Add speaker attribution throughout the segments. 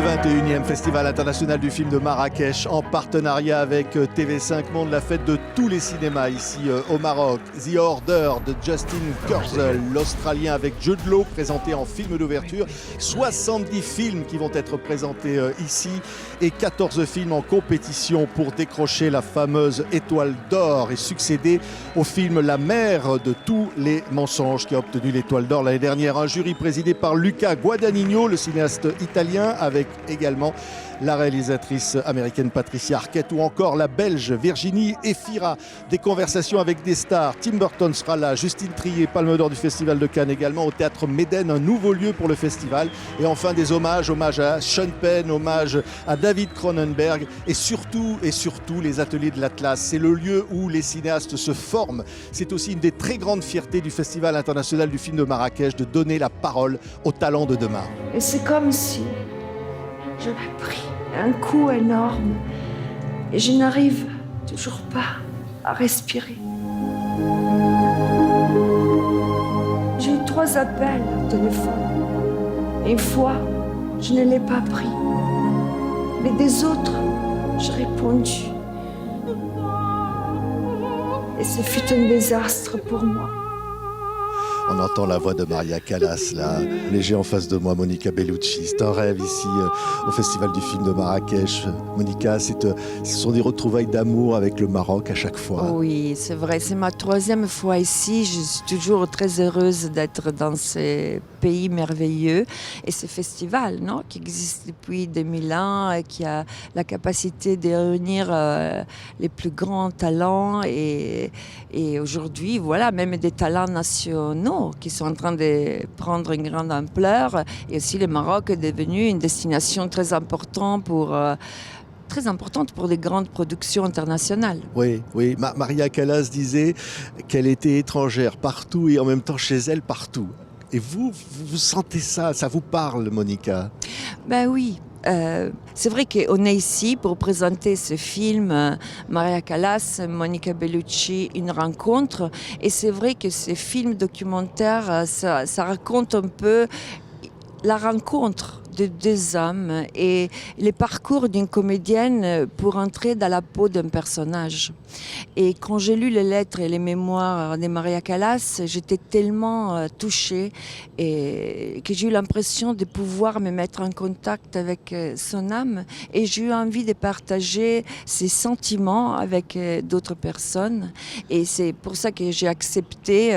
Speaker 1: Le 21e Festival international du film de Marrakech en partenariat avec TV5 Monde, la fête de tous les cinémas ici au Maroc. The Order de Justin Kurzel, l'Australien avec Jude Law présenté en film d'ouverture. 70 films qui vont être présentés ici et 14 films en compétition pour décrocher la fameuse étoile d'or et succéder au film La mère de tous les mensonges qui a obtenu l'étoile d'or l'année dernière. Un jury présidé par Luca Guadagnino, le cinéaste italien, avec également la réalisatrice américaine Patricia Arquette ou encore la belge Virginie Efira. Des conversations avec des stars. Tim Burton sera là, Justine Triet, Palme d'Or du Festival de Cannes également, au Théâtre Médène, un nouveau lieu pour le festival. Et enfin des hommages à Sean Penn, hommage à David Cronenberg et surtout les ateliers de l'Atlas. C'est le lieu où les cinéastes se forment. C'est aussi une des très grandes fiertés du Festival international du film de Marrakech de donner la parole aux talents de demain.
Speaker 2: Et c'est comme si j'avais pris un coup énorme et je n'arrive toujours pas à respirer. J'ai eu 3 appels au téléphone. Une fois, je ne l'ai pas pris. Mais des autres, j'ai répondu. Et ce fut un désastre pour moi.
Speaker 1: On entend la voix de Maria Callas, là, léger en face de moi, Monica Bellucci. C'est un rêve ici au Festival du film de Marrakech. Monica, ce sont des retrouvailles d'amour avec le Maroc à chaque fois.
Speaker 3: Oui, c'est vrai, c'est ma 3e fois ici. Je suis toujours très heureuse d'être dans ces pays merveilleux. Et ce festival, non, qui existe depuis 2000 ans, et qui a la capacité de réunir les plus grands talents. Et aujourd'hui, voilà, même des talents nationaux qui sont en train de prendre une grande ampleur. Et aussi, le Maroc est devenu une destination très importante pour des grandes productions internationales.
Speaker 1: Oui. Maria Callas disait qu'elle était étrangère partout et en même temps chez elle partout. Et vous sentez ça vous parle, Monica?
Speaker 3: Ben oui. C'est vrai qu'on est ici pour présenter ce film, Maria Callas, Monica Bellucci, une rencontre. Et c'est vrai que ce film documentaire, ça raconte un peu la rencontre de 2 hommes et le parcours d'une comédienne pour entrer dans la peau d'un personnage. Et quand j'ai lu les lettres et les mémoires de Maria Callas, j'étais tellement touchée et que j'ai eu l'impression de pouvoir me mettre en contact avec son âme. Et j'ai eu envie de partager ses sentiments avec d'autres personnes. Et c'est pour ça que j'ai accepté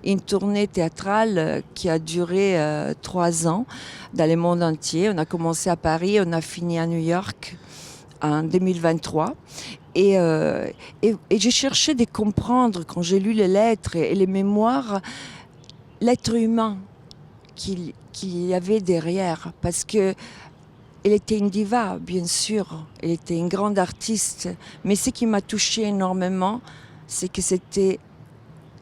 Speaker 3: une tournée théâtrale qui a duré 3 ans dans le monde entier. On a commencé à Paris, on a fini à New York en 2023. Et j'ai cherché de comprendre, quand j'ai lu les lettres et les mémoires, l'être humain qu'il y avait derrière. Parce que elle était une diva, bien sûr. Elle était une grande artiste. Mais ce qui m'a touchée énormément, c'est que c'était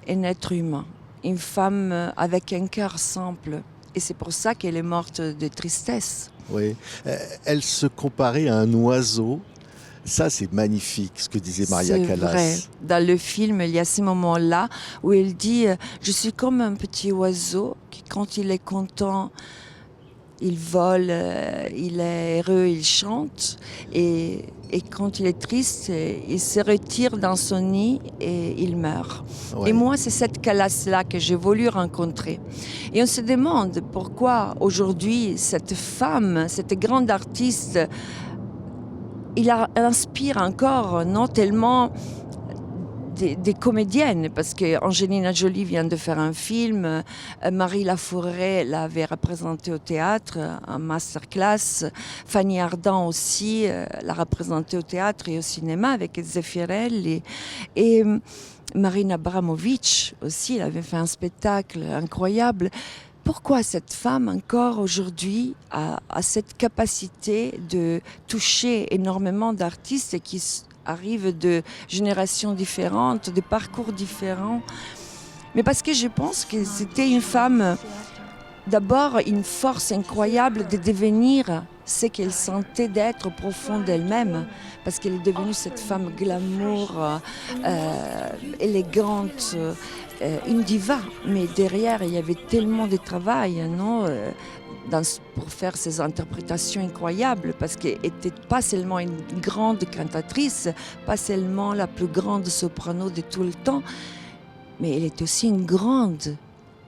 Speaker 3: un être humain. Une femme avec un cœur simple. Et c'est pour ça qu'elle est morte de tristesse.
Speaker 1: Oui. Elle se comparait à un oiseau. Ça, c'est magnifique, ce que disait Maria Callas.
Speaker 3: C'est vrai. Dans le film, il y a ces moments-là où elle dit « Je suis comme un petit oiseau qui, quand il est content, il vole, il est heureux, il chante. Et quand il est triste, il se retire dans son nid et il meurt. Ouais. » Et moi, c'est cette Callas-là que j'ai voulu rencontrer. Et on se demande pourquoi aujourd'hui, cette femme, cette grande artiste, elle inspire encore, non tellement des comédiennes, parce qu'Angelina Jolie vient de faire un film, Marie Laforêt l'avait représentée au théâtre, en masterclass, Fanny Ardant aussi l'a représentée au théâtre et au cinéma avec Zeffirelli, et Marina Abramovic aussi, elle avait fait un spectacle incroyable. Pourquoi cette femme, encore aujourd'hui, a cette capacité de toucher énormément d'artistes qui arrivent de générations différentes, de parcours différents? Mais parce que je pense que c'était une femme d'abord une force incroyable de devenir ce qu'elle sentait d'être au profond d'elle-même, parce qu'elle est devenue cette femme glamour, élégante, une diva. Mais derrière, il y avait tellement de travail, non pour faire ces interprétations incroyables, parce qu'elle n'était pas seulement une grande cantatrice, pas seulement la plus grande soprano de tout le temps, mais elle était aussi une grande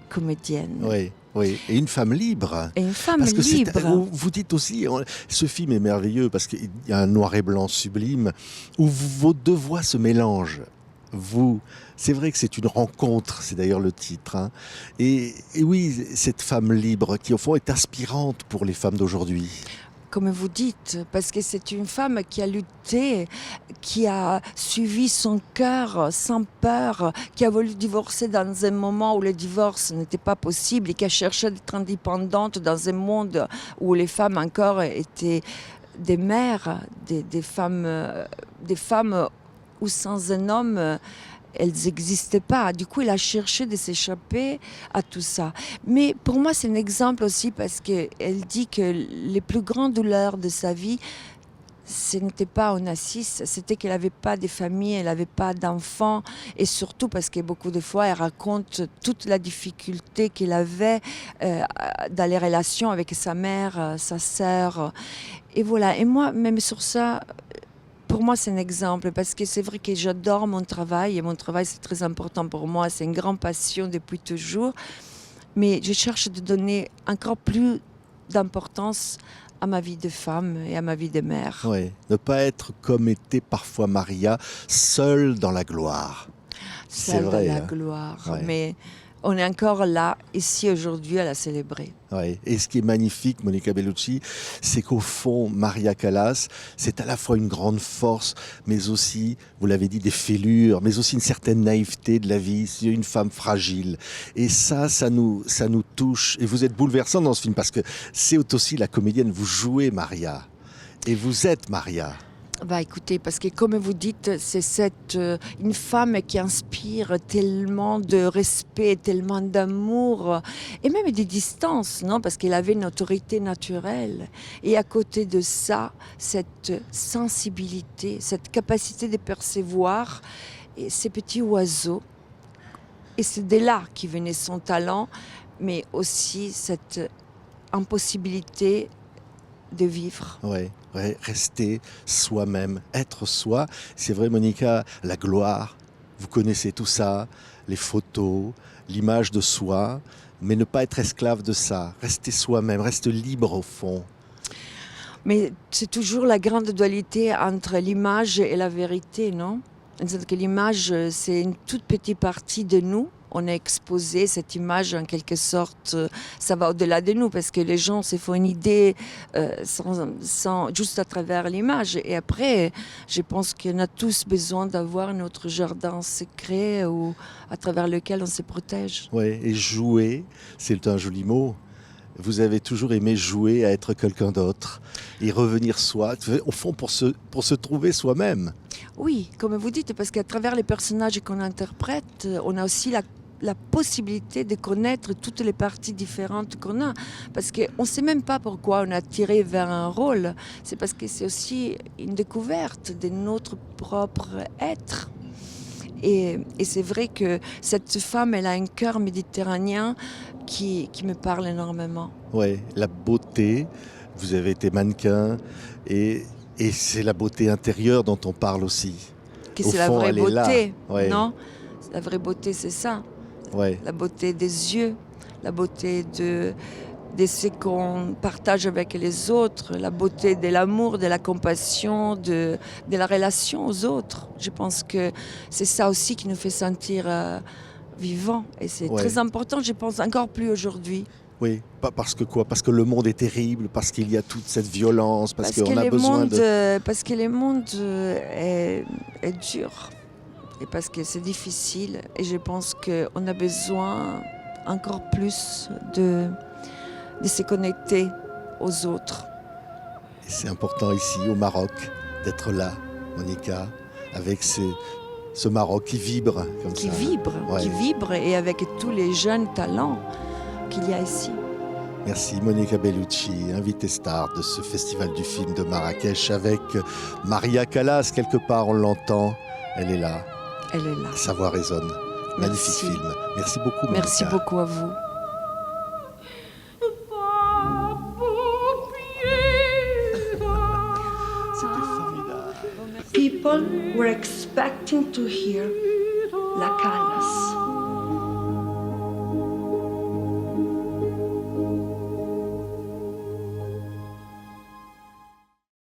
Speaker 3: comédienne.
Speaker 1: Oui. Oui, et une femme libre.
Speaker 3: Et une femme
Speaker 1: parce que
Speaker 3: libre.
Speaker 1: vous dites aussi, ce film est merveilleux parce qu'il y a un noir et blanc sublime où vos deux voix se mélangent. C'est vrai que c'est une rencontre, c'est d'ailleurs le titre. Hein. Et oui, cette femme libre qui au fond est inspirante pour les femmes d'aujourd'hui.
Speaker 3: Comme vous dites, parce que c'est une femme qui a lutté, qui a suivi son cœur sans peur, qui a voulu divorcer dans un moment où le divorce n'était pas possible et qui a cherché d'être indépendante dans un monde où les femmes encore étaient des mères, des femmes où sans un homme, elles n'existaient pas. Du coup, il a cherché de s'échapper à tout ça. Mais pour moi, c'est un exemple aussi parce qu'elle dit que les plus grandes douleurs de sa vie, ce n'était pas Onassis, c'était qu'elle n'avait pas de famille, elle n'avait pas d'enfants. Et surtout parce que beaucoup de fois, elle raconte toute la difficulté qu'elle avait dans les relations avec sa mère, sa sœur. Et voilà. Et moi, même sur ça... Pour moi, c'est un exemple parce que c'est vrai que j'adore mon travail et mon travail, c'est très important pour moi. C'est une grande passion depuis toujours. Mais je cherche de donner encore plus d'importance à ma vie de femme et à ma vie de mère.
Speaker 1: Oui, ne pas être comme était parfois Maria, seule dans la gloire.
Speaker 3: Seule dans la gloire.
Speaker 1: Ouais.
Speaker 3: Mais on est encore là, ici, aujourd'hui, à la célébrer.
Speaker 1: Ouais. Et ce qui est magnifique, Monica Bellucci, c'est qu'au fond, Maria Callas, c'est à la fois une grande force, mais aussi, vous l'avez dit, des fêlures, mais aussi une certaine naïveté de la vie. C'est une femme fragile. Et ça nous touche. Et vous êtes bouleversant dans ce film, parce que c'est aussi la comédienne, vous jouez Maria. Et vous êtes Maria.
Speaker 3: Bah écoutez, parce que comme vous dites, c'est une femme qui inspire tellement de respect, tellement d'amour et même de distance, non? Parce qu'elle avait une autorité naturelle. Et à côté de ça, cette sensibilité, cette capacité de percevoir et ces petits oiseaux. Et c'est de là qui venait son talent, mais aussi cette impossibilité de vivre.
Speaker 1: Ouais, rester soi-même, être soi. C'est vrai, Monica, la gloire, vous connaissez tout ça, les photos, l'image de soi, mais ne pas être esclave de ça, rester soi-même, rester libre au fond.
Speaker 3: Mais c'est toujours la grande dualité entre l'image et la vérité, non? C'est-à-dire que l'image, c'est une toute petite partie de nous. On est exposé, cette image, en quelque sorte, ça va au-delà de nous, parce que les gens se font une idée juste à travers l'image. Et après, je pense qu'on a tous besoin d'avoir notre jardin secret ou à travers lequel on se protège.
Speaker 1: Oui, et jouer, c'est un joli mot. Vous avez toujours aimé jouer à être quelqu'un d'autre et revenir soi, au fond, pour se trouver soi-même. Oui,
Speaker 3: comme vous dites, parce qu'à travers les personnages qu'on interprète, on a aussi la possibilité de connaître toutes les parties différentes qu'on a. Parce qu'on ne sait même pas pourquoi on a tiré vers un rôle. C'est parce que c'est aussi une découverte de notre propre être. Et c'est vrai que cette femme, elle a un cœur méditerranéen qui me parle énormément.
Speaker 1: Oui, la beauté, vous avez été mannequin, et c'est la beauté intérieure dont on parle aussi.
Speaker 3: Que c'est la vraie beauté,
Speaker 1: ouais.
Speaker 3: Non? La vraie beauté, c'est ça.
Speaker 1: Ouais.
Speaker 3: La beauté des yeux, la beauté de ce qu'on partage avec les autres, la beauté de l'amour, de la compassion, de la relation aux autres. Je pense que c'est ça aussi qui nous fait sentir vivants. Et c'est très important, je pense, encore plus aujourd'hui.
Speaker 1: Oui, parce que quoi? Parce que le monde est terrible, parce qu'il y a toute cette violence, parce qu'on a besoin de...
Speaker 3: Parce que le monde est dur. Et parce que c'est difficile. Et je pense qu'on a besoin encore plus de se connecter aux autres.
Speaker 1: Et c'est important ici, au Maroc, d'être là, Monica, avec ce Maroc qui vibre comme ça.
Speaker 3: Qui vibre, et avec tous les jeunes talents qu'il y a ici.
Speaker 1: Merci Monica Bellucci, invitée star de ce festival du film de Marrakech avec Maria Callas. Quelque part, on l'entend. Elle est là.
Speaker 3: Elle est là.
Speaker 1: Sa voix résonne. Magnifique
Speaker 3: Merci.
Speaker 1: film. Merci beaucoup, Monica.
Speaker 3: Merci beaucoup à vous.
Speaker 1: C'était formidable.
Speaker 2: People were expecting to hear La Callas.